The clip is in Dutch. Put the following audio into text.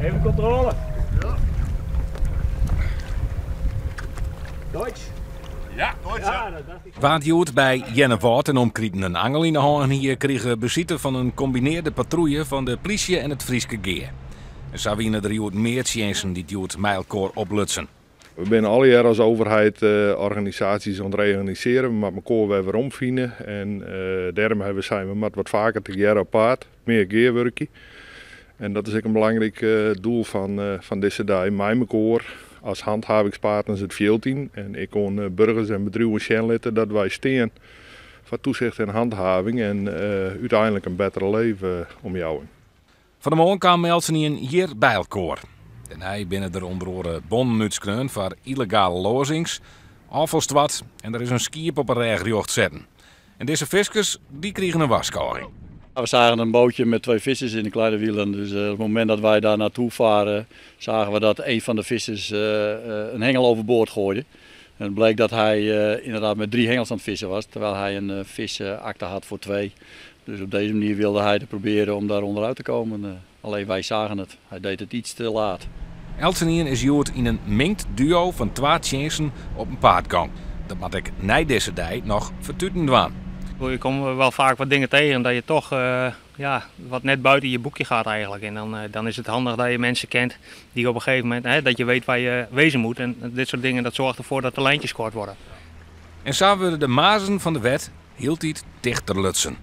Even controle. Ja. Duits. Ja, Duits. Ja. Waardjoerd bij Jennevoort en omkrieten een angel in de hand hier kregen visite van een combineerde patrouille van de politie en het Frieske Geer. En zo wienen er joerd meer chansen die het joerd mijlkoor oplutsen. We zijn alle jaar als overheid organisaties aan het reorganiseren, maar elkaar weer omvinden. En daarom zijn we met wat vaker te jaar apart, meer geerwerken. En dat is ook een belangrijk doel van deze dag. Mijn koor als handhavingspartners het veeltien. En ik kon burgers en bedrijven schenlitten dat wij staan voor toezicht en handhaving en uiteindelijk een beter leven om jou. Van de morgen kwam Elsenien hier bij elkaar. En hij binnen er onder andere bonnen voor illegale lozings, afvalstwat en er is een skiep op een rechtjocht zetten. En deze viskers die kregen een waskoring. We zagen een bootje met 2 vissers in de kleine wielen. Dus op het moment dat wij daar naartoe varen, zagen we dat een van de vissers een hengel overboord gooide. En het bleek dat hij inderdaad met 3 hengels aan het vissen was, terwijl hij een visakte had voor 2. Dus op deze manier wilde hij proberen om daar onderuit te komen. Alleen wij zagen het. Hij deed het iets te laat. Elsenien is joerd in een minkt duo van 2 chansen op een paardgang. Dat moet ik na deze dag nog vertuten doen. Je komt wel vaak wat dingen tegen dat je toch wat net buiten je boekje gaat eigenlijk. En dan is het handig dat je mensen kent die op een gegeven moment, dat je weet waar je wezen moet. En dit soort dingen dat zorgt ervoor dat de lijntjes kort worden. En zo worden de mazen van de wet hield dicht te lutsen.